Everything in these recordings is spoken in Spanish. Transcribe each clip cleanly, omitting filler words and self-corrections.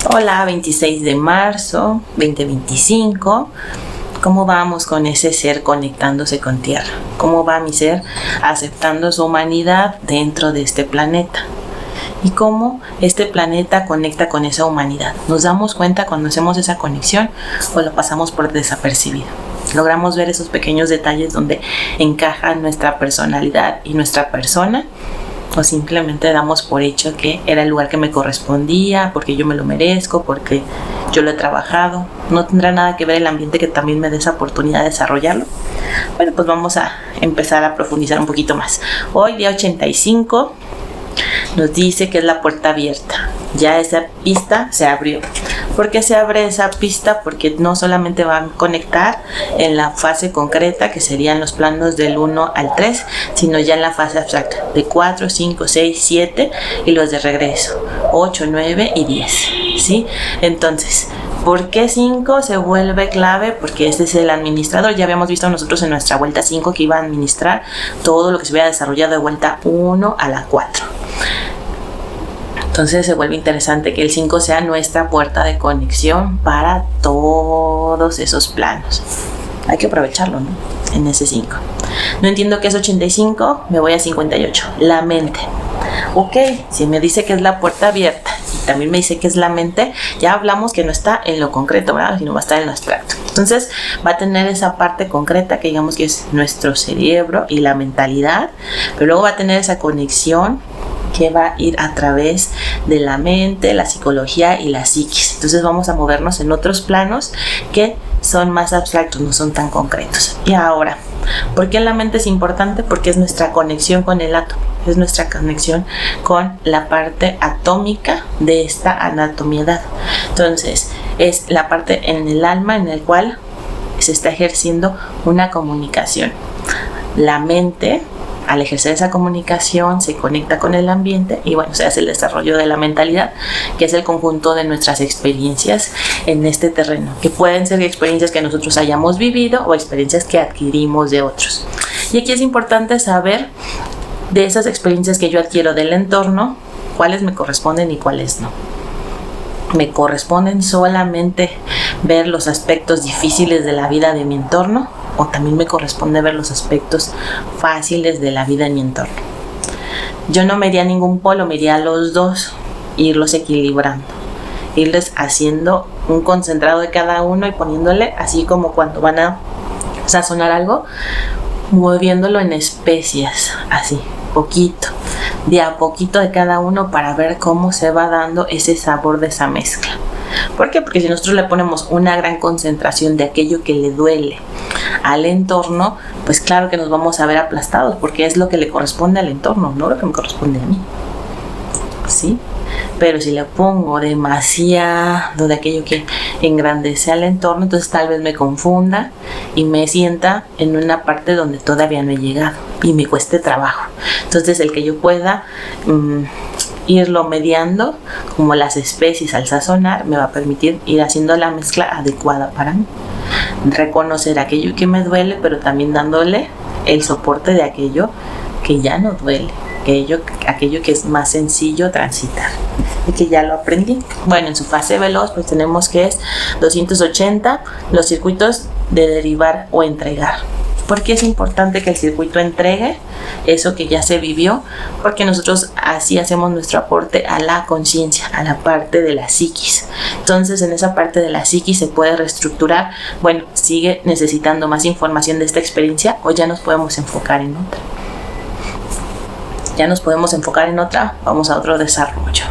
Hola, 26 de marzo 2025. ¿Cómo vamos con ese ser conectándose con Tierra? ¿Cómo va mi ser aceptando su humanidad dentro de este planeta? ¿Y cómo este planeta conecta con esa humanidad? ¿Nos damos cuenta cuando hacemos esa conexión o lo pasamos por desapercibido? ¿Logramos ver esos pequeños detalles donde encaja nuestra personalidad y nuestra persona? ¿O simplemente damos por hecho que era el lugar que me correspondía, porque yo me lo merezco, porque yo lo he trabajado? ¿No tendrá nada que ver el ambiente que también me dé esa oportunidad de desarrollarlo? Bueno, pues vamos a empezar a profundizar un poquito más. Hoy, día 85, nos dice que es la puerta abierta. Ya esa pista se abrió. ¿Por qué se abre esa pista? Porque no solamente van a conectar en la fase concreta, que serían los planos del 1 al 3, sino ya en la fase abstracta, de 4, 5, 6, 7 y los de regreso, 8, 9 y 10. ¿Sí? Entonces, ¿por qué 5 se vuelve clave? Porque este es el administrador. Ya habíamos visto nosotros en nuestra vuelta 5 que iba a administrar todo lo que se hubiera desarrollado de vuelta 1 a la 4. Entonces se vuelve interesante que el 5 sea nuestra puerta de conexión para todos esos planos. Hay que aprovecharlo, ¿no? En ese 5. No entiendo qué es 85, me voy a 58. La mente. Ok, si me dice que es la puerta abierta y también me dice que es la mente, ya hablamos que no está en lo concreto, ¿verdad? Sino va a estar en lo abstracto. Entonces va a tener esa parte concreta que digamos que es nuestro cerebro y la mentalidad, pero luego va a tener esa conexión que va a ir a través de la mente, la psicología y la psiquis. Entonces vamos a movernos en otros planos que son más abstractos, no son tan concretos. Y ahora, ¿por qué la mente es importante? Porque es nuestra conexión con el átomo, es nuestra conexión con la parte atómica de esta anatomía. Entonces, es la parte en el alma en el cual se está ejerciendo una comunicación. La mente, al ejercer esa comunicación, se conecta con el ambiente y bueno, se hace el desarrollo de la mentalidad, que es el conjunto de nuestras experiencias en este terreno, que pueden ser experiencias que nosotros hayamos vivido o experiencias que adquirimos de otros. Y aquí es importante saber de esas experiencias que yo adquiero del entorno, cuáles me corresponden y cuáles no. ¿Me corresponden solamente ver los aspectos difíciles de la vida de mi entorno? ¿O también me corresponde ver los aspectos fáciles de la vida en mi entorno? Yo no me iría a ningún polo, me iría a los dos, irlos equilibrando, irles haciendo un concentrado de cada uno y poniéndole, así como cuando van a sazonar algo, moviéndolo en especias, así, poquito, de a poquito de cada uno para ver cómo se va dando ese sabor de esa mezcla. ¿Por qué? Porque si nosotros le ponemos una gran concentración de aquello que le duele al entorno, pues claro que nos vamos a ver aplastados, porque es lo que le corresponde al entorno, no lo que me corresponde a mí. ¿Sí? Pero si le pongo demasiado de aquello que engrandece al entorno, entonces tal vez me confunda y me sienta en una parte donde todavía no he llegado y me cueste trabajo. Entonces el que yo pueda irlo mediando, como las especies al sazonar, me va a permitir ir haciendo la mezcla adecuada para mí. Reconocer aquello que me duele, pero también dándole el soporte de aquello que ya no duele, aquello que es más sencillo transitar y que ya lo aprendí. Bueno, en su fase veloz pues tenemos que es 280 los circuitos de derivar o entregar. ¿Por qué es importante que el circuito entregue eso que ya se vivió? Porque nosotros así hacemos nuestro aporte a la conciencia, a la parte de la psiquis. Entonces en esa parte de la psiquis se puede reestructurar. Bueno, sigue necesitando más información de esta experiencia o ya nos podemos enfocar en otra. Ya nos podemos enfocar en otra, vamos a otro desarrollo.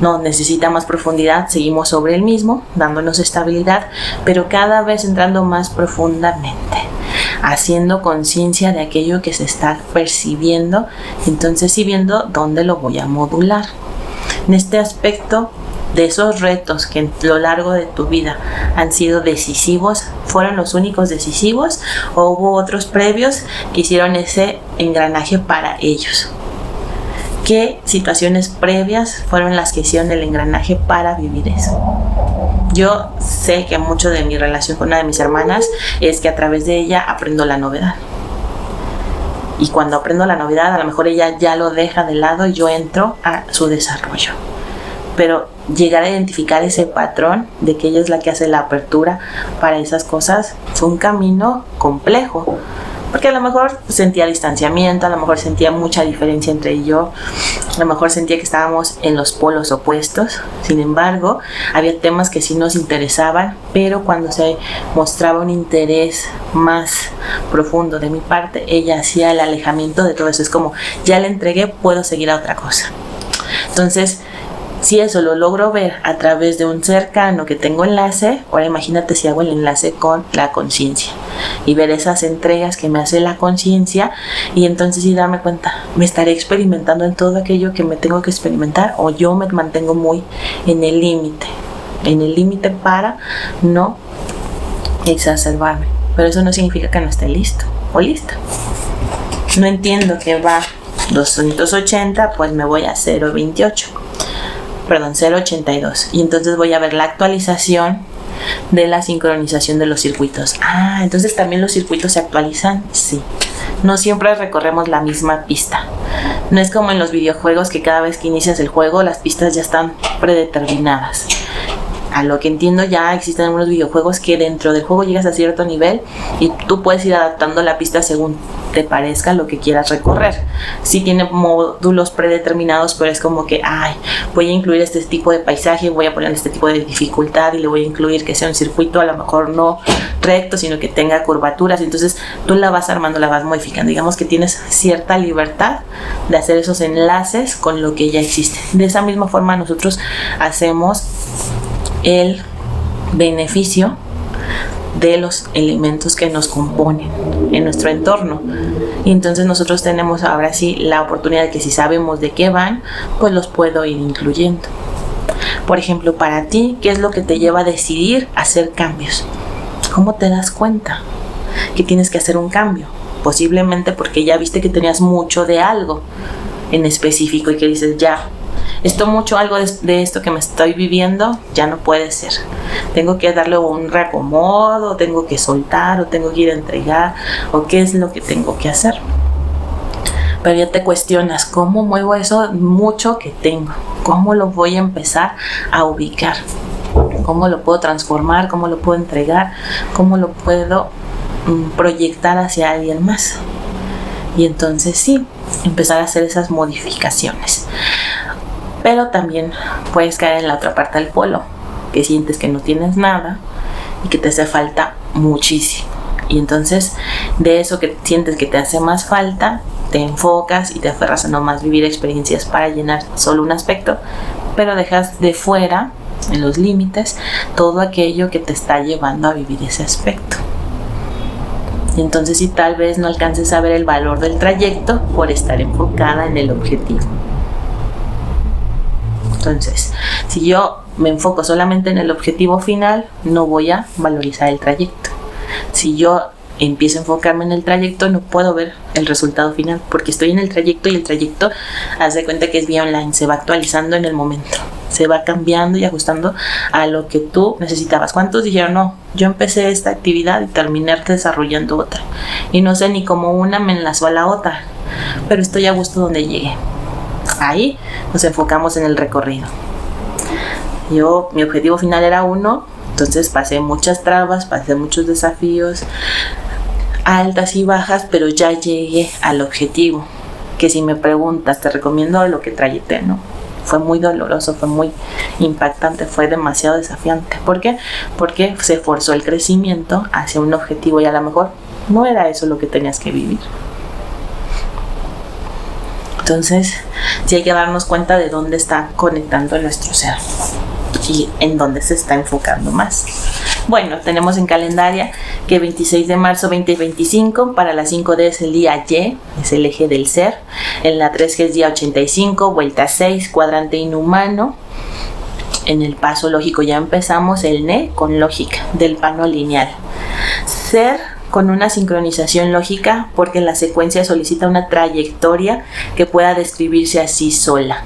No necesita más profundidad, seguimos sobre el mismo, dándonos estabilidad, pero cada vez entrando más profundamente, haciendo conciencia de aquello que se está percibiendo, entonces sí viendo dónde lo voy a modular. En este aspecto de esos retos que a lo largo de tu vida han sido decisivos, ¿fueron los únicos decisivos o hubo otros previos que hicieron ese engranaje para ellos? ¿Qué situaciones previas fueron las que hicieron el engranaje para vivir eso? Yo sé que mucho de mi relación con una de mis hermanas es que a través de ella aprendo la novedad. Y cuando aprendo la novedad, a lo mejor ella ya lo deja de lado y yo entro a su desarrollo. Pero llegar a identificar ese patrón de que ella es la que hace la apertura para esas cosas fue un camino complejo. Porque a lo mejor sentía distanciamiento, a lo mejor sentía mucha diferencia entre ella y yo, a lo mejor sentía que estábamos en los polos opuestos. Sin embargo, había temas que sí nos interesaban, pero cuando se mostraba un interés más profundo de mi parte, ella hacía el alejamiento de todo eso. Es como, ya le entregué, puedo seguir a otra cosa. Entonces, si eso lo logro ver a través de un cercano que tengo enlace, ahora imagínate si hago el enlace con la conciencia y ver esas entregas que me hace la conciencia, y entonces sí darme cuenta, me estaré experimentando en todo aquello que me tengo que experimentar, o yo me mantengo muy en el límite para no exacerbarme. Pero eso no significa que no esté listo o lista. No entiendo que va 280, pues me voy a 0.82, y entonces voy a ver la actualización de la sincronización de los circuitos. Entonces también los circuitos se actualizan. Sí, no siempre recorremos la misma pista. No es como en los videojuegos que cada vez que inicias el juego las pistas ya están predeterminadas. A lo que entiendo, ya existen algunos videojuegos que dentro del juego llegas a cierto nivel y tú puedes ir adaptando la pista según te parezca lo que quieras recorrer. Sí tiene módulos predeterminados, pero es como que, voy a incluir este tipo de paisaje, voy a poner este tipo de dificultad y le voy a incluir que sea un circuito a lo mejor no recto, sino que tenga curvaturas. Entonces tú la vas armando, la vas modificando. Digamos que tienes cierta libertad de hacer esos enlaces con lo que ya existe. De esa misma forma nosotros hacemos el beneficio de los elementos que nos componen en nuestro entorno, y entonces nosotros tenemos ahora sí la oportunidad de que si sabemos de qué van, pues los puedo ir incluyendo. Por ejemplo, para ti, ¿qué es lo que te lleva a decidir hacer cambios? ¿Cómo te das cuenta que tienes que hacer un cambio? Posiblemente porque ya viste que tenías mucho de algo en específico y que dices, ya, algo de esto que me estoy viviendo ya no puede ser. Tengo que darle un reacomodo, tengo que soltar, o tengo que ir a entregar, o qué es lo que tengo que hacer. Pero ya te cuestionas, ¿cómo muevo eso mucho que tengo? ¿Cómo lo voy a empezar a ubicar? ¿Cómo lo puedo transformar? ¿Cómo lo puedo entregar? ¿Cómo lo puedo proyectar hacia alguien más? Y entonces sí, empezar a hacer esas modificaciones. Pero también puedes caer en la otra parte del polo, que sientes que no tienes nada y que te hace falta muchísimo. Y entonces de eso que sientes que te hace más falta, te enfocas y te aferras a nomás vivir experiencias para llenar solo un aspecto, pero dejas de fuera, en los límites, todo aquello que te está llevando a vivir ese aspecto. Y entonces sí, tal vez no alcances a ver el valor del trayecto por estar enfocada en el objetivo. Entonces, si yo me enfoco solamente en el objetivo final, no voy a valorizar el trayecto. Si yo empiezo a enfocarme en el trayecto, no puedo ver el resultado final, porque estoy en el trayecto, y el trayecto, haz de cuenta que es vía online, se va actualizando en el momento, se va cambiando y ajustando a lo que tú necesitabas. ¿Cuántos dijeron, no, yo empecé esta actividad y terminé desarrollando otra, y no sé ni cómo una me enlazó a la otra, pero estoy a gusto donde llegué? Ahí nos enfocamos en el recorrido. Mi objetivo final era uno, entonces pasé muchas trabas, pasé muchos desafíos, altas y bajas, pero ya llegué al objetivo. Que si me preguntas, te recomiendo lo que trayecté, ¿no? Fue muy doloroso, fue muy impactante, fue demasiado desafiante. ¿Por qué? Porque se forzó el crecimiento hacia un objetivo y a lo mejor no era eso lo que tenías que vivir. Entonces, sí hay que darnos cuenta de dónde está conectando nuestro ser y en dónde se está enfocando más. Bueno, tenemos en calendaria que 26 de marzo 2025, para la 5D es el día Y, es el eje del ser. En la 3G es día 85, vuelta 6, cuadrante inhumano. En el paso lógico ya empezamos el NE con lógica del plano lineal. Ser con una sincronización lógica, porque la secuencia solicita una trayectoria que pueda describirse así sola.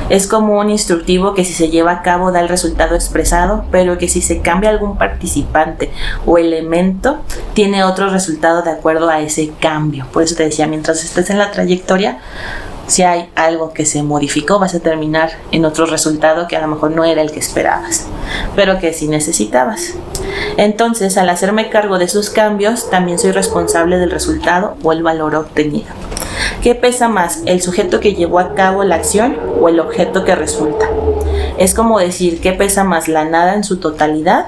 Es como un instructivo que si se lleva a cabo da el resultado expresado, pero que si se cambia algún participante o elemento, tiene otro resultado de acuerdo a ese cambio. Por eso te decía, mientras estés en la trayectoria, Si hay algo que se modificó, vas a terminar en otro resultado que a lo mejor no era el que esperabas, pero que sí necesitabas. Entonces, al hacerme cargo de esos cambios, también soy responsable del resultado o el valor obtenido. ¿Qué pesa más, el sujeto que llevó a cabo la acción o el objeto que resulta? Es como decir, ¿qué pesa más, la nada en su totalidad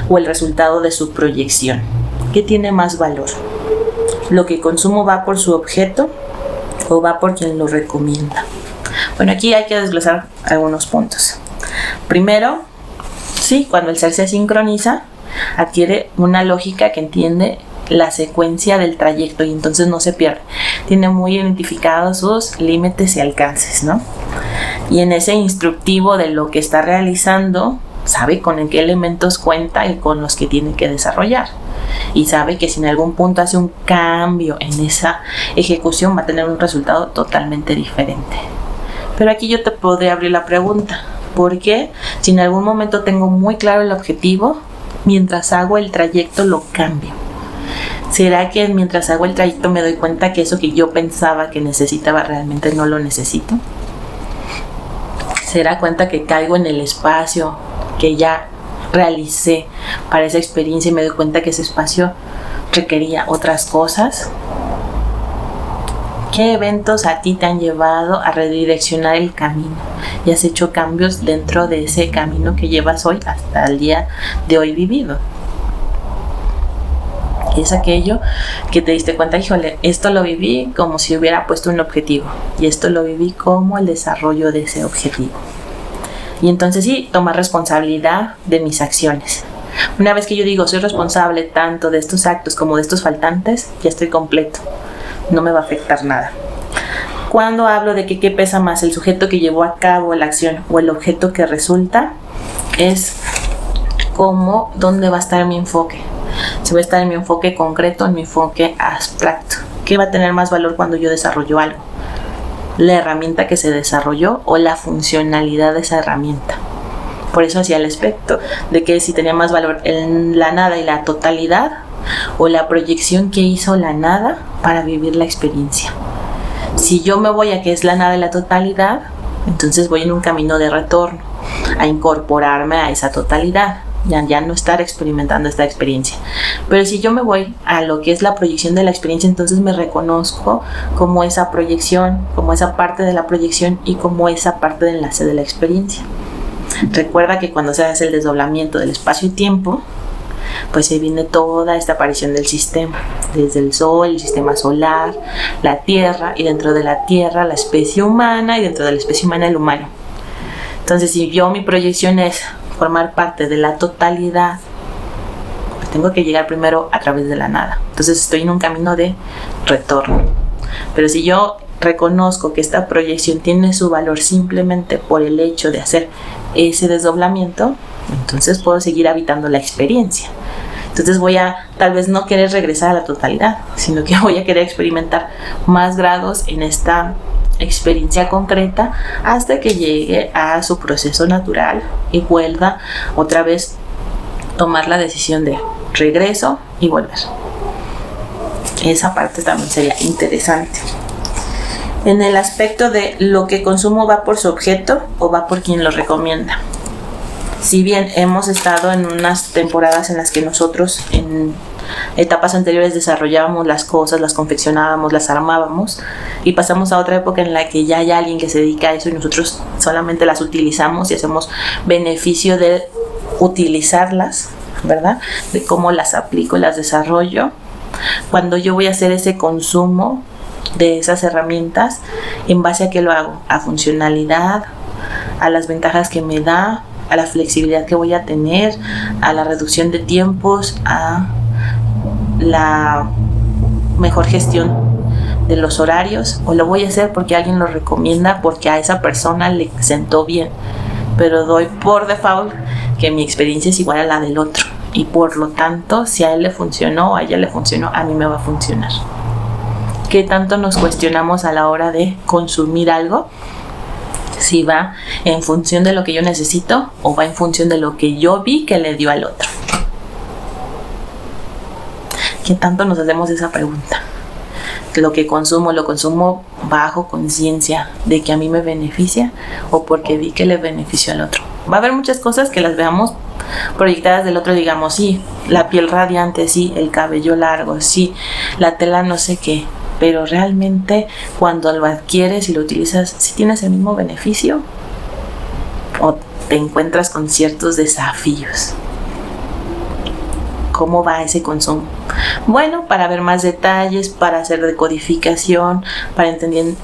o el resultado de su proyección? ¿Qué tiene más valor? ¿Lo que consumo va por su objeto o va por quien lo recomienda? Bueno, aquí hay que desglosar algunos puntos. Primero, sí, cuando el ser se sincroniza, adquiere una lógica que entiende la secuencia del trayecto y entonces no se pierde. Tiene muy identificados sus límites y alcances, ¿no? Y en ese instructivo de lo que está realizando, sabe con qué elementos cuenta y con los que tiene que desarrollar. Y sabe que si en algún punto hace un cambio en esa ejecución va a tener un resultado totalmente diferente. Pero aquí yo te podría abrir la pregunta: ¿por qué si en algún momento tengo muy claro el objetivo, mientras hago el trayecto lo cambio? ¿Será que mientras hago el trayecto me doy cuenta que eso que yo pensaba que necesitaba realmente no lo necesito? ¿Será cuenta que caigo en el espacio que ya realicé para esa experiencia y me doy cuenta que ese espacio requería otras cosas? ¿Qué eventos a ti te han llevado a redireccionar el camino y has hecho cambios dentro de ese camino que llevas hoy hasta el día de hoy vivido? Es aquello que te diste cuenta, híjole, esto lo viví como si hubiera puesto un objetivo y esto lo viví como el desarrollo de ese objetivo. Y entonces sí, tomar responsabilidad de mis acciones. Una vez que yo digo soy responsable tanto de estos actos como de estos faltantes, ya estoy completo, no me va a afectar nada. Cuando hablo de que qué pesa más, el sujeto que llevó a cabo la acción o el objeto que resulta, es como dónde va a estar mi enfoque. Si va a estar en mi enfoque concreto, en mi enfoque abstracto. ¿Qué va a tener más valor cuando yo desarrollo algo? ¿La herramienta que se desarrolló o la funcionalidad de esa herramienta? Por eso hacía el aspecto de que si tenía más valor en la nada y la totalidad o la proyección que hizo la nada para vivir la experiencia. Si yo me voy a que es la nada y la totalidad, entonces voy en un camino de retorno a incorporarme a esa totalidad. Ya no estar experimentando esta experiencia. Pero si yo me voy a lo que es la proyección de la experiencia, entonces me reconozco como esa proyección, como esa parte de la proyección y como esa parte de enlace de la experiencia. Recuerda que cuando se hace el desdoblamiento del espacio y tiempo, pues se viene toda esta aparición del sistema, desde el Sol, el sistema solar, la Tierra, y dentro de la Tierra la especie humana, y dentro de la especie humana el humano. Entonces, si yo mi proyección es formar parte de la totalidad, pues tengo que llegar primero a través de la nada. Entonces estoy en un camino de retorno. Pero si yo reconozco que esta proyección tiene su valor simplemente por el hecho de hacer ese desdoblamiento, entonces puedo seguir habitando la experiencia. Entonces voy a tal vez no querer regresar a la totalidad, sino que voy a querer experimentar más grados en esta experiencia concreta hasta que llegue a su proceso natural y vuelva otra vez tomar la decisión de regreso y volver. Esa parte también sería interesante. En el aspecto de lo que consumo va por su objeto o va por quien lo recomienda. Si bien hemos estado en unas temporadas en las que nosotros en etapas anteriores desarrollábamos las cosas, las confeccionábamos, las armábamos, y pasamos a otra época en la que ya hay alguien que se dedica a eso y nosotros solamente las utilizamos y hacemos beneficio de utilizarlas, ¿verdad? De cómo las aplico, las desarrollo. Cuando yo voy a hacer ese consumo de esas herramientas, ¿en base a qué lo hago? A funcionalidad, a las ventajas que me da, a la flexibilidad que voy a tener, a la reducción de tiempos, a la mejor gestión de los horarios, o lo voy a hacer porque alguien lo recomienda, porque a esa persona le sentó bien, pero doy por default que mi experiencia es igual a la del otro y por lo tanto si a él le funcionó o a ella le funcionó, a mí me va a funcionar. ¿Qué tanto nos cuestionamos a la hora de consumir algo? Si va en función de lo que yo necesito o va en función de lo que yo vi que le dio al otro. ¿Qué tanto nos hacemos esa pregunta? lo que consumo lo consumo bajo conciencia de que a mí me beneficia o porque vi que le benefició al otro. Va a haber muchas cosas que las veamos proyectadas del otro, digamos, sí, la piel radiante, sí, el cabello largo, sí, la tela no sé qué, pero realmente cuando lo adquieres y lo utilizas, ¿sí tienes el mismo beneficio o te encuentras con ciertos desafíos? ¿Cómo va ese consumo? Bueno, para ver más detalles, para hacer decodificación, para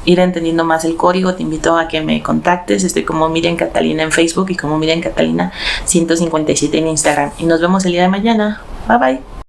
ir entendiendo más el código, te invito a que me contactes. Estoy como Miriam Catalina en Facebook y como Miriam Catalina 157 en Instagram. Y nos vemos el día de mañana. Bye bye.